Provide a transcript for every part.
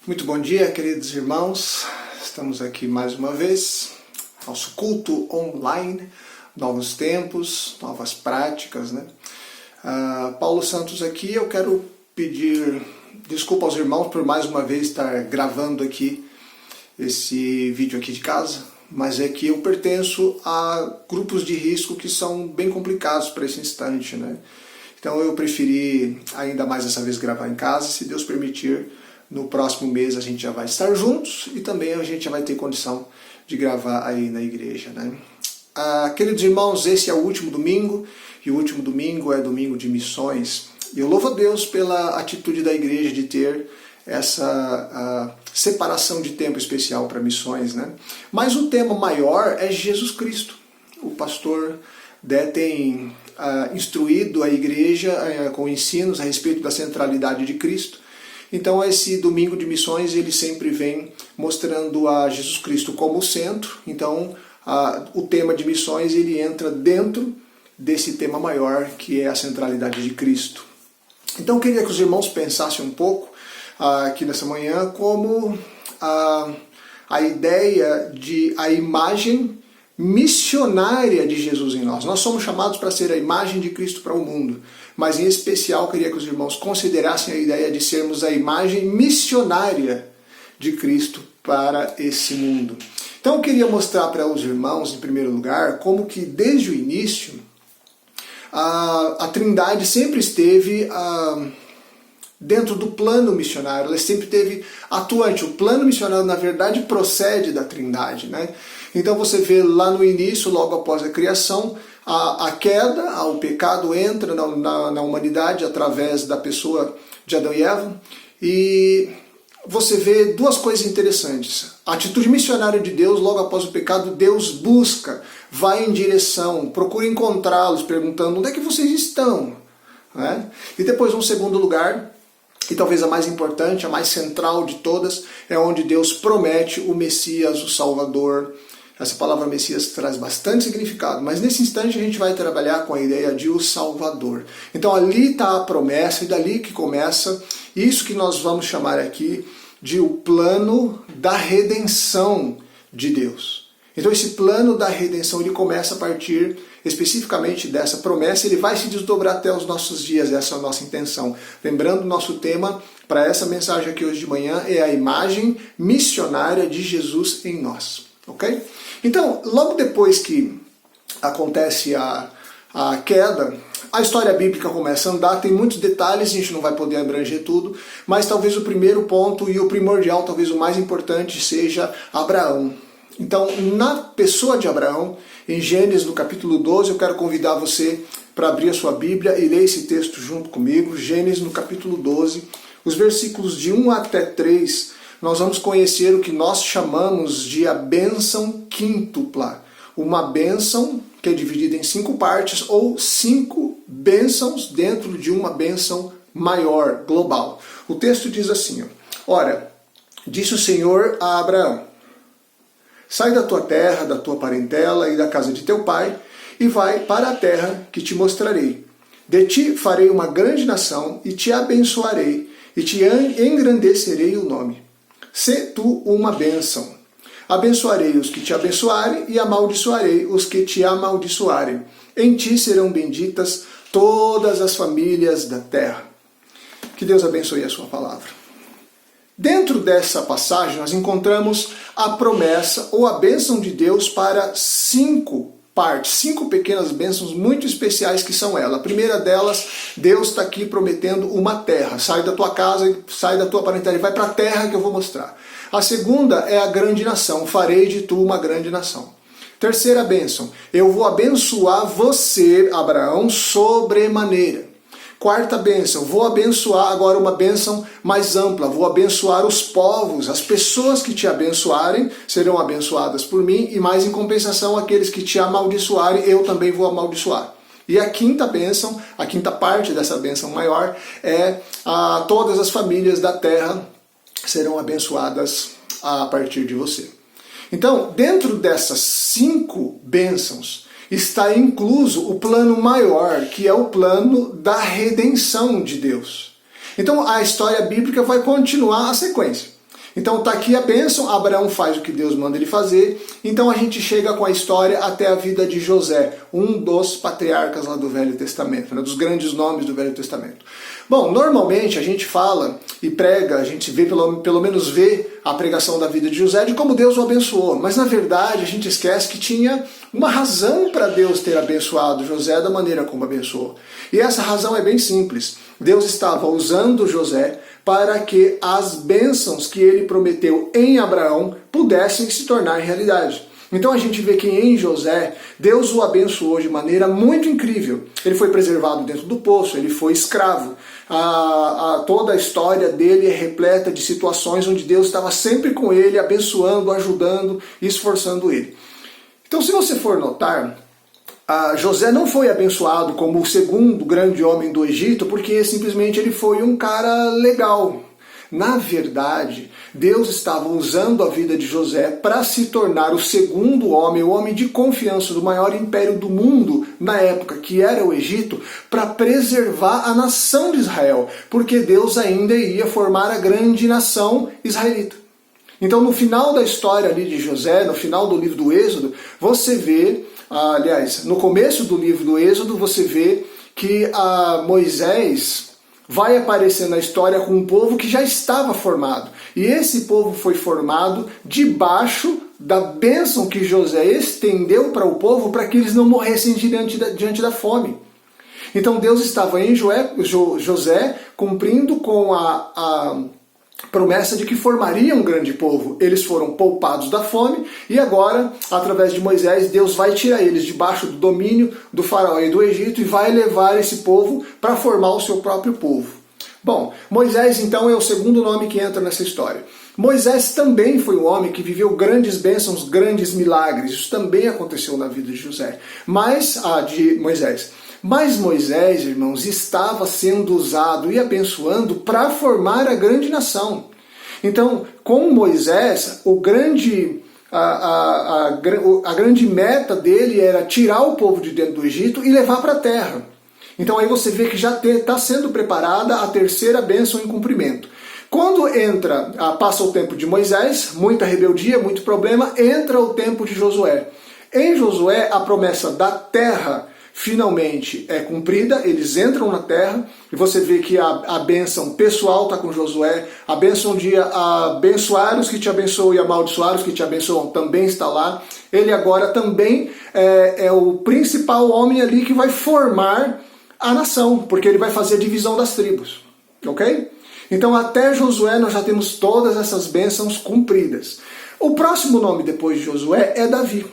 Muito bom dia, queridos irmãos. Estamos aqui mais uma vez, nosso culto online, novos tempos, novas práticas, né? Paulo Santos aqui, eu quero pedir desculpa aos irmãos por mais uma vez estar gravando aqui esse vídeo aqui de casa, mas é que eu pertenço a grupos de risco que são bem complicados para esse instante, né? Então eu preferi ainda mais dessa vez gravar em casa, se Deus permitir. No próximo mês a gente já vai estar juntos e também a gente já vai ter condição de gravar aí na igreja, né? Queridos irmãos, esse é o último domingo e o último domingo é domingo de missões. E eu louvo a Deus pela atitude da igreja de ter essa separação de tempo especial para missões, né? Mas o tema maior é Jesus Cristo. O pastor Dé tem instruído a igreja com ensinos a respeito da centralidade de Cristo. Então esse domingo de missões ele sempre vem mostrando a Jesus Cristo como o centro. Então o tema de missões ele entra dentro desse tema maior que é a centralidade de Cristo. Então eu queria que os irmãos pensassem um pouco aqui nessa manhã como a ideia de a imagem missionária de Jesus em nós. Nós somos chamados para ser a imagem de Cristo para o mundo, mas em especial eu queria que os irmãos considerassem a ideia de sermos a imagem missionária de Cristo para esse mundo. Então eu queria mostrar para os irmãos, em primeiro lugar, como que desde o início a Trindade sempre esteve dentro do plano missionário, ela sempre esteve atuante. O plano missionário, na verdade, procede da Trindade, né? Então você vê lá no início, logo após a criação, a queda, o pecado entra na humanidade através da pessoa de Adão e Eva, e você vê duas coisas interessantes. A atitude missionária de Deus, logo após o pecado, Deus busca, vai em direção, procura encontrá-los, perguntando: onde é que vocês estão? Né? E depois, um segundo lugar, e talvez a mais importante, a mais central de todas, é onde Deus promete o Messias, o Salvador. Essa palavra Messias traz bastante significado, mas nesse instante a gente vai trabalhar com a ideia de o Salvador. Então ali está a promessa e dali que começa isso que nós vamos chamar aqui de o plano da redenção de Deus. Então esse plano da redenção ele começa a partir especificamente dessa promessa, ele vai se desdobrar até os nossos dias, essa é a nossa intenção. Lembrando, nosso tema para essa mensagem aqui hoje de manhã é a imagem missionária de Jesus em nós. Ok? Então, logo depois que acontece a queda, a história bíblica começa a andar, tem muitos detalhes, a gente não vai poder abranger tudo, mas talvez o primeiro ponto e o primordial, talvez o mais importante, seja Abraão. Então, na pessoa de Abraão, em Gênesis, no capítulo 12, eu quero convidar você para abrir a sua Bíblia e ler esse texto junto comigo. Gênesis, no capítulo 12, os versículos de 1 até 3, nós vamos conhecer o que nós chamamos de a bênção quíntupla. Uma bênção que é dividida em 5 partes, ou 5 bênçãos dentro de uma bênção maior, global. O texto diz assim: ora, disse o Senhor a Abraão: sai da tua terra, da tua parentela e da casa de teu pai, e vai para a terra que te mostrarei. De ti farei uma grande nação, e te abençoarei, e te engrandecerei o nome. Sê tu uma bênção. Abençoarei os que te abençoarem, e amaldiçoarei os que te amaldiçoarem. Em ti serão benditas todas as famílias da terra. Que Deus abençoe a sua palavra. Dentro dessa passagem nós encontramos a promessa ou a bênção de Deus para 5 partes, 5 pequenas bênçãos muito especiais que são elas. A primeira delas, Deus está aqui prometendo uma terra. Sai da tua casa, sai da tua parentela e vai para a terra que eu vou mostrar. A segunda é a grande nação. Farei de tu uma grande nação. Terceira bênção, eu vou abençoar você, Abraão, sobremaneira. Quarta bênção, vou abençoar agora uma bênção mais ampla, vou abençoar os povos, as pessoas que te abençoarem serão abençoadas por mim, e mais em compensação aqueles que te amaldiçoarem, eu também vou amaldiçoar. E a quinta bênção, a quinta parte dessa bênção maior é todas as famílias da terra serão abençoadas a partir de você. Então, dentro dessas 5 bênçãos, está incluso o plano maior, que é o plano da redenção de Deus. Então a história bíblica vai continuar a sequência. Então está aqui a bênção, Abraão faz o que Deus manda ele fazer, então a gente chega com a história até a vida de José, um dos patriarcas lá do Velho Testamento, né, dos grandes nomes do Velho Testamento. Bom, normalmente a gente fala e prega, a gente vê, pelo menos vê a pregação da vida de José, de como Deus o abençoou, mas na verdade a gente esquece que tinha uma razão para Deus ter abençoado José da maneira como abençoou. E essa razão é bem simples. Deus estava usando José para que as bênçãos que ele prometeu em Abraão pudessem se tornar realidade. Então a gente vê que em José, Deus o abençoou de maneira muito incrível. Ele foi preservado dentro do poço, ele foi escravo. Toda a história dele é repleta de situações onde Deus estava sempre com ele, abençoando, ajudando e esforçando ele. Então se você for notar, José não foi abençoado como o segundo grande homem do Egito porque simplesmente ele foi um cara legal. Na verdade, Deus estava usando a vida de José para se tornar o segundo homem, o homem de confiança do maior império do mundo na época, que era o Egito, para preservar a nação de Israel, porque Deus ainda iria formar a grande nação israelita. Então, no final da história ali de José, no final do livro do Êxodo, você vê, aliás, no começo do livro do Êxodo, você vê que Moisés vai aparecer na história com um povo que já estava formado. E esse povo foi formado debaixo da bênção que José estendeu para o povo para que eles não morressem diante da fome. Então Deus estava em José cumprindo com a promessa de que formaria um grande povo. Eles foram poupados da fome e agora, através de Moisés, Deus vai tirar eles debaixo do domínio do faraó e do Egito e vai levar esse povo para formar o seu próprio povo. Bom, Moisés então é o segundo nome que entra nessa história. Moisés também foi um homem que viveu grandes bênçãos, grandes milagres. Isso também aconteceu na vida de José. De Moisés. Mas Moisés, irmãos, estava sendo usado e abençoando para formar a grande nação. Então, com Moisés, a grande meta dele era tirar o povo de dentro do Egito e levar para a terra. Então aí você vê que já está sendo preparada a terceira bênção em cumprimento. Quando passa o tempo de Moisés, muita rebeldia, muito problema, entra o tempo de Josué. Em Josué, a promessa da terra finalmente é cumprida, eles entram na terra, e você vê que a bênção pessoal está com Josué, a bênção de abençoar os que te abençoam e amaldiçoar os que te abençoam também está lá. Ele agora também é o principal homem ali que vai formar a nação, porque ele vai fazer a divisão das tribos, ok? Então até Josué nós já temos todas essas bênçãos cumpridas. O próximo nome depois de Josué é Davi.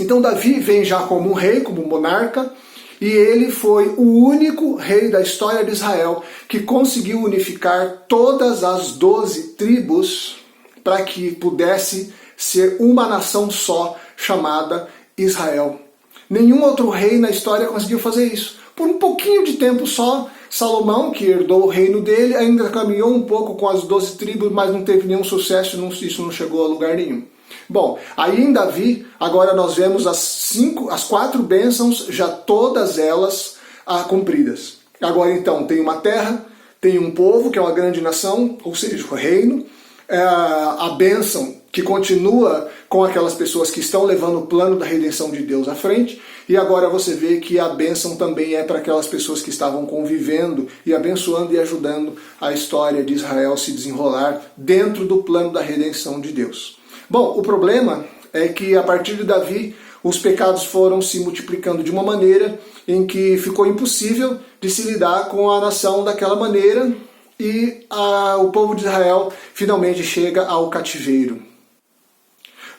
Então Davi vem já como um rei, como um monarca, e ele foi o único rei da história de Israel que conseguiu unificar todas as 12 tribos para que pudesse ser uma nação só, chamada Israel. Nenhum outro rei na história conseguiu fazer isso. Por um pouquinho de tempo só, Salomão, que herdou o reino dele, ainda caminhou um pouco com as 12 tribos, mas não teve nenhum sucesso, isso não chegou a lugar nenhum. Bom, aí em Davi, agora nós vemos as 4 bênçãos, já todas elas cumpridas. Agora então, tem uma terra, tem um povo, que é uma grande nação, ou seja, o reino, a bênção que continua com aquelas pessoas que estão levando o plano da redenção de Deus à frente, e agora você vê que a bênção também é para aquelas pessoas que estavam convivendo e abençoando e ajudando a história de Israel se desenrolar dentro do plano da redenção de Deus. Bom, o problema é que a partir de Davi, os pecados foram se multiplicando de uma maneira em que ficou impossível de se lidar com a nação daquela maneira e o povo de Israel finalmente chega ao cativeiro.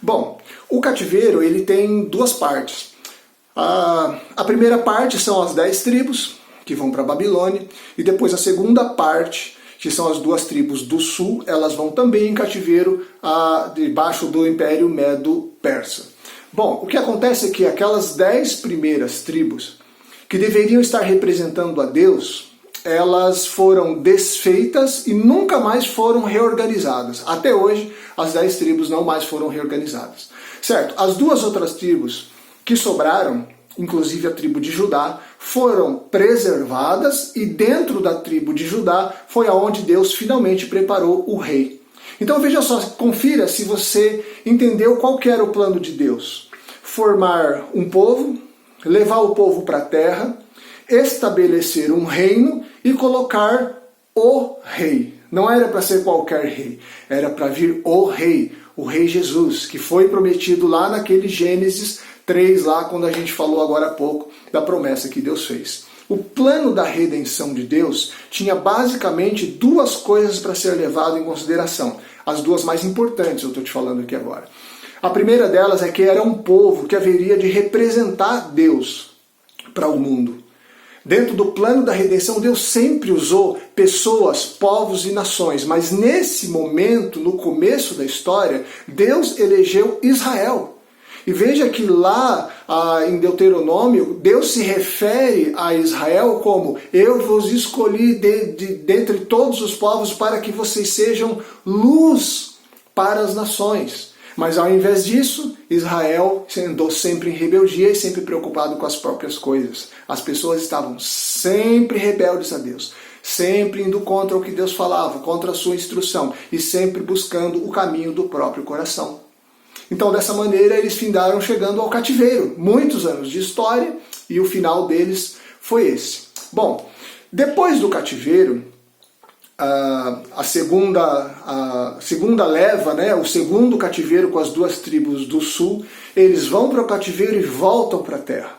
Bom, o cativeiro ele tem 2 partes. A primeira parte são as 10 tribos que vão para a Babilônia e depois a segunda parte, que são as 2 tribos do sul, elas vão também em cativeiro debaixo do Império Medo-Persa. Bom, o que acontece é que aquelas 10 primeiras tribos que deveriam estar representando a Deus, elas foram desfeitas e nunca mais foram reorganizadas. Até hoje, as 10 tribos não mais foram reorganizadas. Certo? As 2 outras tribos que sobraram, inclusive a tribo de Judá, foram preservadas e dentro da tribo de Judá foi aonde Deus finalmente preparou o rei. Então veja só, confira se você entendeu qual que era o plano de Deus. Formar um povo, levar o povo para a terra, estabelecer um reino e colocar o rei. Não era para ser qualquer rei, era para vir o rei Jesus, que foi prometido lá naquele Gênesis 3, lá quando a gente falou agora há pouco da promessa que Deus fez. O plano da redenção de Deus tinha basicamente duas coisas para ser levado em consideração. As duas mais importantes eu estou te falando aqui agora. A primeira delas é que era um povo que haveria de representar Deus para o mundo. Dentro do plano da redenção, Deus sempre usou pessoas, povos e nações, mas nesse momento, no começo da história, Deus elegeu Israel. E veja que lá em Deuteronômio, Deus se refere a Israel como: eu vos escolhi dentre todos os povos para que vocês sejam luz para as nações. Mas ao invés disso, Israel andou sempre em rebeldia e sempre preocupado com as próprias coisas. As pessoas estavam sempre rebeldes a Deus, sempre indo contra o que Deus falava, contra a sua instrução e sempre buscando o caminho do próprio coração. Então, dessa maneira, eles findaram chegando ao cativeiro. Muitos anos de história e o final deles foi esse. Bom, depois do cativeiro, a segunda leva, né, o segundo cativeiro com as duas tribos do sul, eles vão para o cativeiro e voltam para a terra.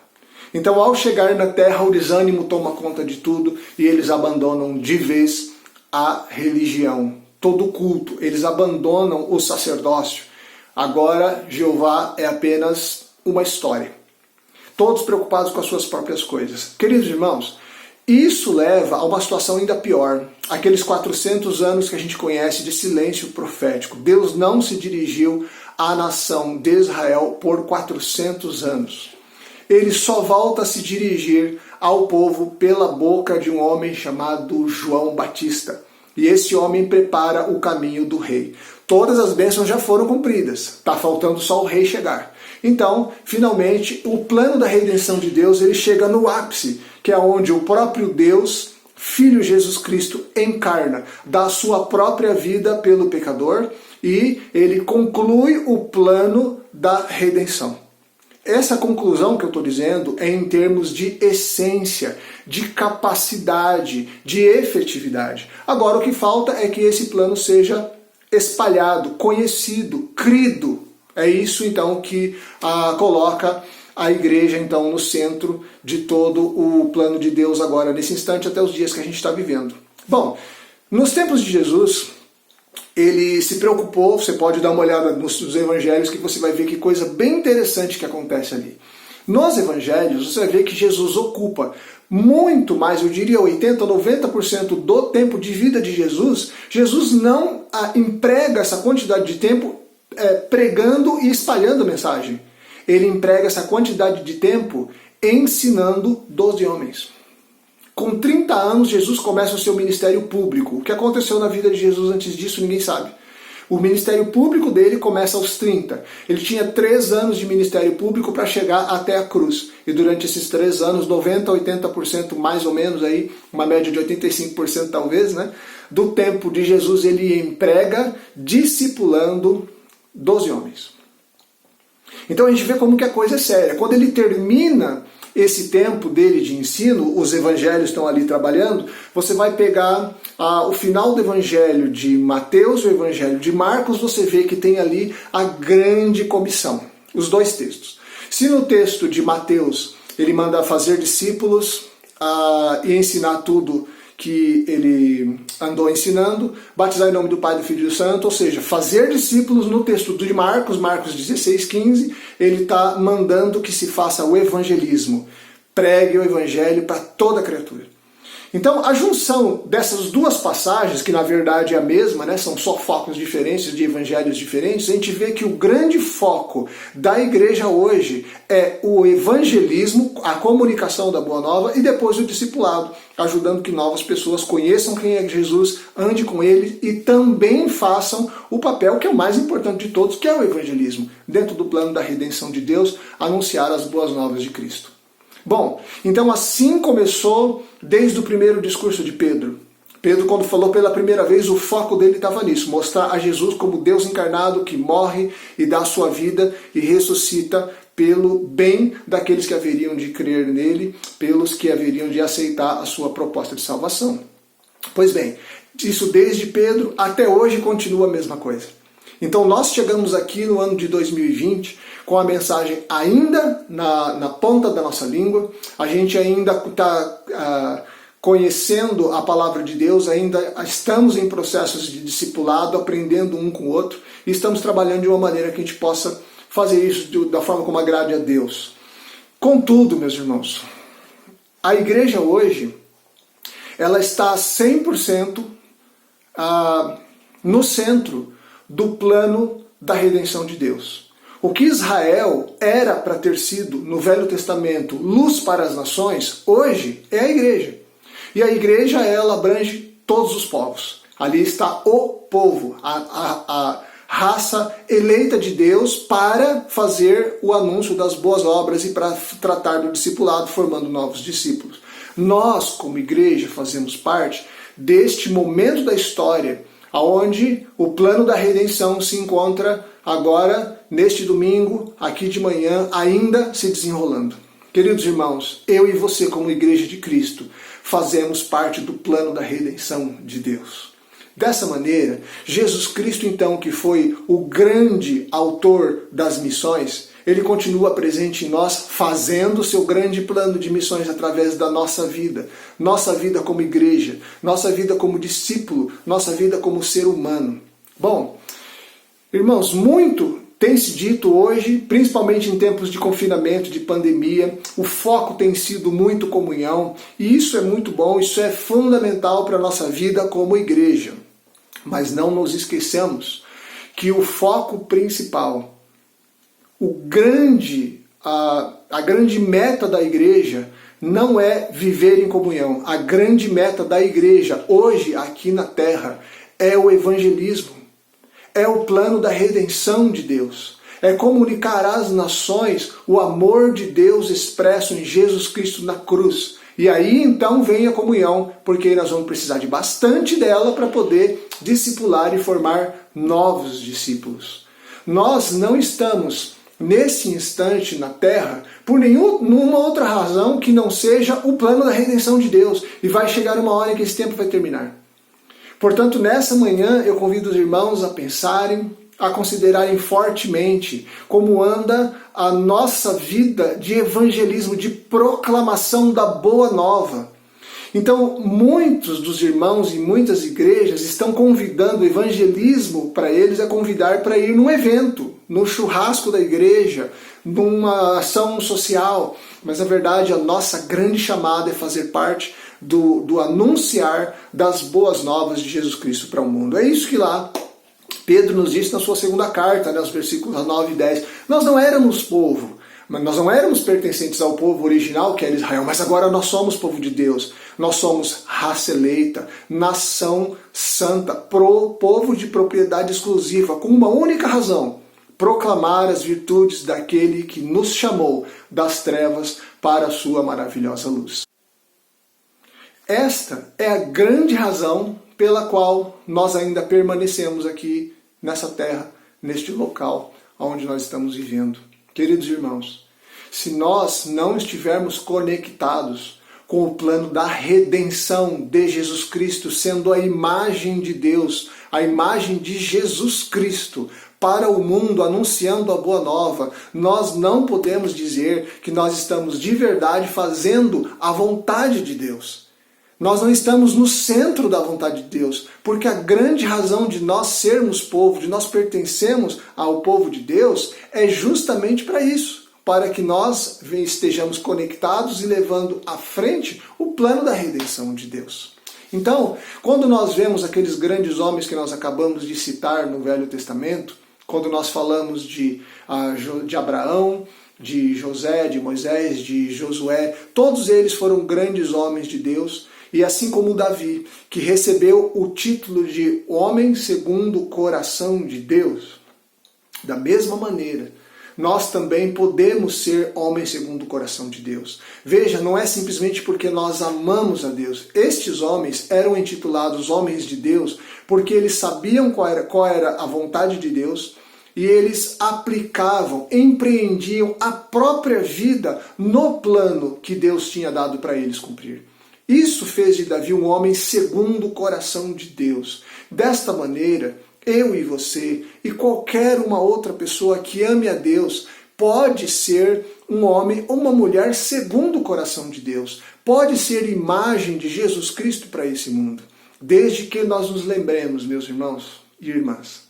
Então, ao chegar na terra, o desânimo toma conta de tudo e eles abandonam de vez a religião, todo o culto. Eles abandonam o sacerdócio. Agora, Jeová é apenas uma história. Todos preocupados com as suas próprias coisas. Queridos irmãos, isso leva a uma situação ainda pior. Aqueles 400 anos que a gente conhece de silêncio profético. Deus não se dirigiu à nação de Israel por 400 anos. Ele só volta a se dirigir ao povo pela boca de um homem chamado João Batista. E esse homem prepara o caminho do rei. Todas as bênçãos já foram cumpridas. Está faltando só o rei chegar. Então, finalmente, o plano da redenção de Deus ele chega no ápice, que é onde o próprio Deus, Filho Jesus Cristo, encarna, dá a sua própria vida pelo pecador e ele conclui o plano da redenção. Essa conclusão que eu estou dizendo é em termos de essência, de capacidade, de efetividade. Agora o que falta é que esse plano seja espalhado, conhecido, crido. É isso então que coloca a igreja então no centro de todo o plano de Deus agora, nesse instante, até os dias que a gente está vivendo. Bom, nos tempos de Jesus, ele se preocupou, você pode dar uma olhada nos evangelhos que você vai ver que coisa bem interessante que acontece ali. Nos evangelhos, você vai ver que Jesus ocupa muito mais, eu diria 80% ou 90% do tempo de vida de Jesus. Jesus não emprega essa quantidade de tempo pregando e espalhando a mensagem. Ele emprega essa quantidade de tempo ensinando 12 homens. Com 30 anos, Jesus começa o seu ministério público. O que aconteceu na vida de Jesus antes disso, ninguém sabe. O ministério público dele começa aos 30. Ele tinha 3 anos de ministério público para chegar até a cruz. E durante esses 3 anos, 90% a 80% mais ou menos, aí, uma média de 85% talvez, né, do tempo de Jesus ele emprega discipulando 12 homens. Então a gente vê como que a coisa é séria. Quando ele termina esse tempo dele de ensino, os evangelhos estão ali trabalhando, você vai pegar o final do evangelho de Mateus e o evangelho de Marcos, você vê que tem ali a grande comissão, os dois textos. Se no texto de Mateus ele manda fazer discípulos e ensinar tudo que ele andou ensinando, batizar em nome do Pai, do Filho e do Santo, ou seja, fazer discípulos. No texto de Marcos 16:15, ele está mandando que se faça o evangelismo, pregue o evangelho para toda criatura. Então, a junção dessas duas passagens, que na verdade é a mesma, né, são só focos diferentes, de evangelhos diferentes, a gente vê que o grande foco da igreja hoje é o evangelismo, a comunicação da Boa Nova e depois o discipulado, ajudando que novas pessoas conheçam quem é Jesus, ande com ele e também façam o papel que é o mais importante de todos, que é o evangelismo, dentro do plano da redenção de Deus, anunciar as boas novas de Cristo. Bom, então assim começou desde o primeiro discurso de Pedro. Pedro, quando falou pela primeira vez, o foco dele estava nisso, mostrar a Jesus como Deus encarnado que morre e dá a sua vida e ressuscita pelo bem daqueles que haveriam de crer nele, pelos que haveriam de aceitar a sua proposta de salvação. Pois bem, isso desde Pedro até hoje continua a mesma coisa. Então nós chegamos aqui no ano de 2020 com a mensagem ainda na ponta da nossa língua, a gente ainda está conhecendo a palavra de Deus, ainda estamos em processos de discipulado, aprendendo um com o outro, e estamos trabalhando de uma maneira que a gente possa fazer isso da forma como agrade a Deus. Contudo, meus irmãos, a igreja hoje, ela está 100% no centro do plano da redenção de Deus. O que Israel era para ter sido, no Velho Testamento, luz para as nações, hoje é a igreja. E a igreja, ela abrange todos os povos. Ali está o povo, a raça eleita de Deus para fazer o anúncio das boas obras e para tratar do discipulado, formando novos discípulos. Nós, como igreja, fazemos parte deste momento da história onde o plano da redenção se encontra agora, neste domingo, aqui de manhã, ainda se desenrolando. Queridos irmãos, eu e você, como igreja de Cristo, fazemos parte do plano da redenção de Deus. Dessa maneira, Jesus Cristo, então, que foi o grande autor das missões, ele continua presente em nós, fazendo o seu grande plano de missões através da nossa vida como igreja, nossa vida como discípulo, nossa vida como ser humano. Bom, irmãos, muito tem se dito hoje, principalmente em tempos de confinamento, de pandemia, o foco tem sido muito comunhão, e isso é muito bom, isso é fundamental para a nossa vida como igreja. Mas não nos esqueçamos que o foco principal, a grande meta da igreja não é viver em comunhão. A grande meta da igreja hoje aqui na terra é o evangelismo. É o plano da redenção de Deus. É comunicar às nações o amor de Deus expresso em Jesus Cristo na cruz. E aí então vem a comunhão, porque nós vamos precisar de bastante dela para poder discipular e formar novos discípulos. Nós não estamos nesse instante na terra por nenhuma outra razão que não seja o plano da redenção de Deus. E vai chegar uma hora em que esse tempo vai terminar. Portanto, nessa manhã eu convido os irmãos a pensarem, a considerarem fortemente como anda a nossa vida de evangelismo, de proclamação da boa nova. Então, muitos dos irmãos e muitas igrejas estão convidando o evangelismo para eles, a convidar para ir num evento, no churrasco da igreja, numa ação social. Mas, na verdade, a nossa grande chamada é fazer parte do anunciar das boas novas de Jesus Cristo para o mundo. É isso que lá Pedro nos disse na sua segunda carta, os versículos 9 e 10. Nós não éramos povo, mas nós não éramos pertencentes ao povo original, que era Israel, mas agora nós somos povo de Deus. Nós somos raça eleita, nação santa, povo de propriedade exclusiva, com uma única razão: proclamar as virtudes daquele que nos chamou das trevas para a sua maravilhosa luz. Esta é a grande razão pela qual nós ainda permanecemos aqui nessa terra, neste local onde nós estamos vivendo. Queridos irmãos, se nós não estivermos conectados com o plano da redenção de Jesus Cristo, sendo a imagem de Deus, a imagem de Jesus Cristo para o mundo, anunciando a boa nova, nós não podemos dizer que nós estamos de verdade fazendo a vontade de Deus. Nós não estamos no centro da vontade de Deus, porque a grande razão de nós sermos povo, de nós pertencermos ao povo de Deus, é justamente para isso, para que nós estejamos conectados e levando à frente o plano da redenção de Deus. Então, quando nós vemos aqueles grandes homens que nós acabamos de citar no Velho Testamento, quando nós falamos de Abraão, de José, de Moisés, de Josué, todos eles foram grandes homens de Deus. E assim como Davi, que recebeu o título de homem segundo o coração de Deus, da mesma maneira, nós também podemos ser homens segundo o coração de Deus. Veja, não é simplesmente porque nós amamos a Deus. Estes homens eram intitulados homens de Deus porque eles sabiam qual era a vontade de Deus e eles aplicavam, empreendiam a própria vida no plano que Deus tinha dado para eles cumprir. Isso fez de Davi um homem segundo o coração de Deus. Desta maneira, eu e você e qualquer uma outra pessoa que ame a Deus pode ser um homem ou uma mulher segundo o coração de Deus. Pode ser imagem de Jesus Cristo para esse mundo. Desde que nós nos lembremos, meus irmãos e irmãs,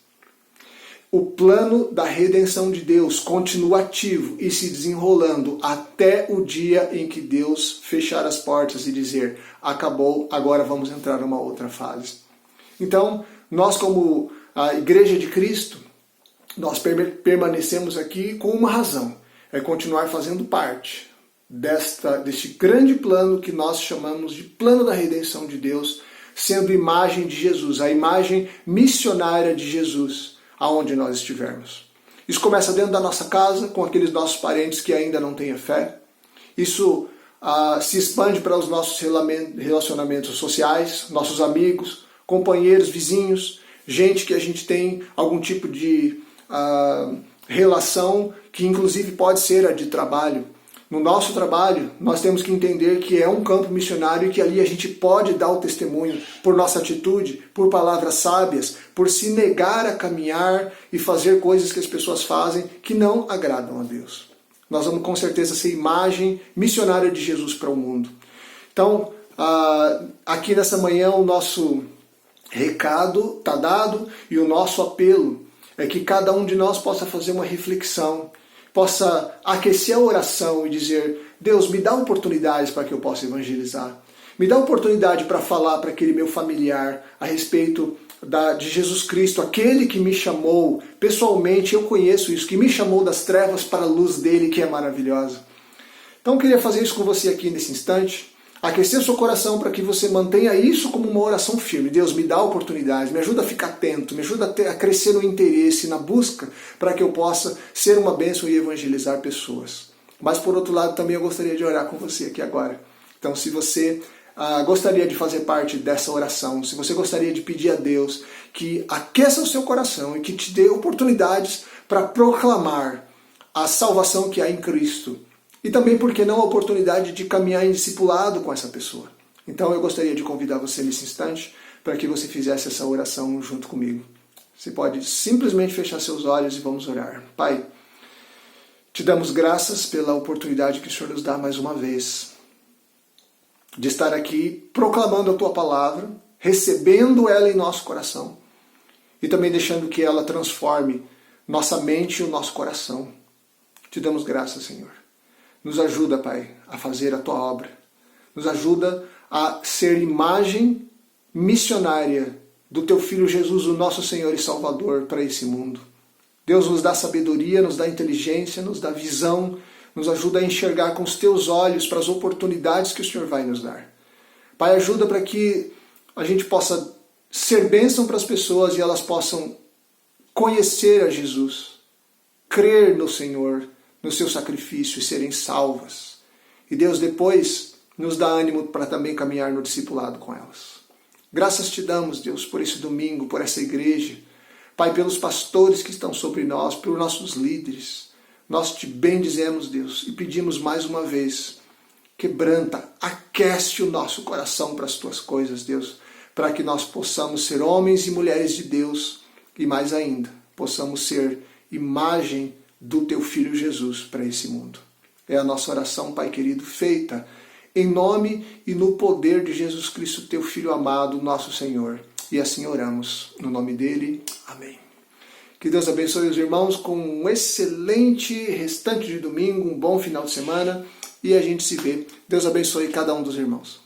o plano da redenção de Deus continua ativo e se desenrolando até o dia em que Deus fechar as portas e dizer, acabou, agora vamos entrar numa outra fase. Então, nós como a Igreja de Cristo, nós permanecemos aqui com uma razão, é continuar fazendo parte deste grande plano que nós chamamos de plano da redenção de Deus, sendo imagem de Jesus, a imagem missionária de Jesus, aonde nós estivermos. Isso começa dentro da nossa casa, com aqueles nossos parentes que ainda não têm a fé. Isso se expande para os nossos relacionamentos sociais, nossos amigos, companheiros, vizinhos, gente que a gente tem algum tipo de relação que inclusive pode ser a de trabalho. No nosso trabalho, nós temos que entender que é um campo missionário e que ali a gente pode dar o testemunho por nossa atitude, por palavras sábias, por se negar a caminhar e fazer coisas que as pessoas fazem que não agradam a Deus. Nós vamos com certeza ser imagem missionária de Jesus para o mundo. Então, aqui nessa manhã o nosso recado está dado e o nosso apelo é que cada um de nós possa fazer uma reflexão, possa aquecer a oração e dizer, Deus, me dá oportunidades para que eu possa evangelizar. Me dá oportunidade para falar para aquele meu familiar a respeito de Jesus Cristo, aquele que me chamou, pessoalmente eu conheço isso, que me chamou das trevas para a luz dele, que é maravilhosa. Então eu queria fazer isso com você aqui nesse instante, aquecer o seu coração para que você mantenha isso como uma oração firme. Deus, me dá oportunidades, me ajuda a ficar atento, me ajuda a crescer no interesse, na busca, para que eu possa ser uma bênção e evangelizar pessoas. Mas por outro lado, também eu gostaria de orar com você aqui agora. Então se você gostaria de fazer parte dessa oração, se você gostaria de pedir a Deus que aqueça o seu coração e que te dê oportunidades para proclamar a salvação que há em Cristo, e também, por que não, a oportunidade de caminhar em discipulado com essa pessoa. Então eu gostaria de convidar você nesse instante para que você fizesse essa oração junto comigo. Você pode simplesmente fechar seus olhos e vamos orar. Pai, te damos graças pela oportunidade que o Senhor nos dá mais uma vez de estar aqui proclamando a Tua palavra, recebendo ela em nosso coração e também deixando que ela transforme nossa mente e o nosso coração. Te damos graças, Senhor. Nos ajuda, Pai, a fazer a Tua obra. Nos ajuda a ser imagem missionária do Teu Filho Jesus, o nosso Senhor e Salvador, para esse mundo. Deus nos dá sabedoria, nos dá inteligência, nos dá visão, nos ajuda a enxergar com os Teus olhos para as oportunidades que o Senhor vai nos dar. Pai, ajuda para que a gente possa ser bênção para as pessoas e elas possam conhecer a Jesus, crer no Senhor, no seu sacrifício e serem salvas. E Deus depois nos dá ânimo para também caminhar no discipulado com elas. Graças te damos, Deus, por esse domingo, por essa igreja. Pai, pelos pastores que estão sobre nós, pelos nossos líderes. Nós te bendizemos, Deus, e pedimos mais uma vez, quebranta, aquece o nosso coração para as tuas coisas, Deus, para que nós possamos ser homens e mulheres de Deus e mais ainda, possamos ser imagem do Teu Filho Jesus para esse mundo. É a nossa oração, Pai querido, feita em nome e no poder de Jesus Cristo, Teu Filho amado, nosso Senhor. E assim oramos, no nome dele. Amém. Que Deus abençoe os irmãos com um excelente restante de domingo, um bom final de semana, e a gente se vê. Deus abençoe cada um dos irmãos.